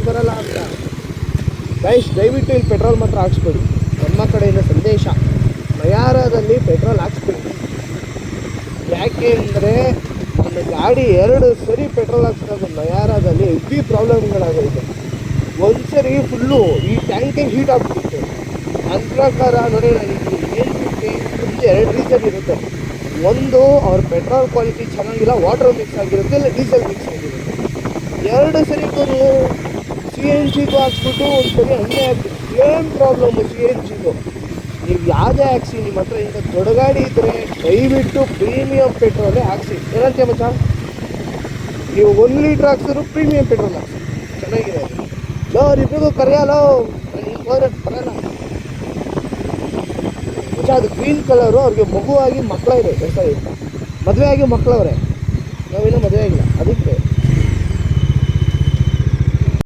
ಬರಲ್ಲ ಅಂತ. ಗೈಸ್ ದಯವಿಟ್ಟು ಇಲ್ಲಿ ಪೆಟ್ರೋಲ್ ಮಾತ್ರ ಹಾಕ್ಸ್ಬೇಡಿ. ನಮ್ಮ ಕಡೆಯಿಂದ ಸಂದೇಶ, ನಯಾರದಲ್ಲಿ ಪೆಟ್ರೋಲ್ ಹಾಕ್ಸ್ಬೇಡಿ. ಯಾಕೆ ಅಂದರೆ ನನ್ನ ಗಾಡಿ 2 ಸರಿ ಪೆಟ್ರೋಲ್ ಹಾಕ್ಸ್ದಾಗ ನಯಾರದಲ್ಲಿ ಹೆವಿ ಪ್ರಾಬ್ಲಮ್ಗಳಾಗೈತೆ. ಒಂದು ಸರಿ ಫುಲ್ಲು ಈ ಟ್ಯಾಂಕೇ ಹೀಟ್ ಆಗ್ಬಿಡುತ್ತೆ. ನನ್ನ ಪ್ರಕಾರ ನೋಡಿ, ನನಗೆ ಏನು ಒಂದು 2 ರೀಸನ್ ಇರುತ್ತೆ. ಒಂದು, ಅವ್ರ ಪೆಟ್ರೋಲ್ ಕ್ವಾಲಿಟಿ ಚೆನ್ನಾಗಿಲ್ಲ, ವಾಟರ್ ಮಿಕ್ಸ್ ಆಗಿರುತ್ತೆ, ಇಲ್ಲ ಡೀಸೆಲ್ ಮಿಕ್ಸ್ ಆಗಿರುತ್ತೆ. 2 ಸರಿ ಬರು CNGಗೂ ಹಾಕ್ಸ್ಬಿಟ್ಟು ಒಂದು ಸರಿ ಹಂಗೆ ಹಾಕ್ಬಿಟ್ಟು ಏನು ಪ್ರಾಬ್ಲಮ್ಮು CNGಗೂ. ನೀವು ಯಾವುದೇ ಹಾಕ್ಸಿ, ನಿಮ್ಮ ಹತ್ರ ಇಂಥ ದೊಡ್ಡ ಗಾಡಿ ಇದ್ದರೆ ದಯವಿಟ್ಟು ಪ್ರೀಮಿಯಂ ಪೆಟ್ರೋಲೇ ಹಾಕ್ಸಿ. ಏನಂತೆ ಮಚ್ಚ, ನೀವು 1 ಲೀಟ್ರ್ ಹಾಕ್ಸಿದ್ರು ಪ್ರೀಮಿಯಂ ಪೆಟ್ರೋಲ್ ಹಾಕ್ಸಿ, ಚೆನ್ನಾಗಿದೆ. ಇಬ್ಬರಿಗೂ ಕರೆಯಲ್ಲೋ, ನಾನು ಹಿಂಗೆ ಹೋದ್ರೆ ಬರಲ್ಲ. ಮಚ್ಚ ಅದು ಗ್ರೀನ್ ಕಲರು, ಅವ್ರಿಗೆ ಮಗುವಾಗಿ ಮಕ್ಕಳಿದೆ, ಮದುವೆ ಆಗಿ ಮಕ್ಕಳವ್ರೆ, ನಾವಿನ್ನೂ ಮದುವೆ ಆಗಿಲ್ಲ, ಅದಕ್ಕೆ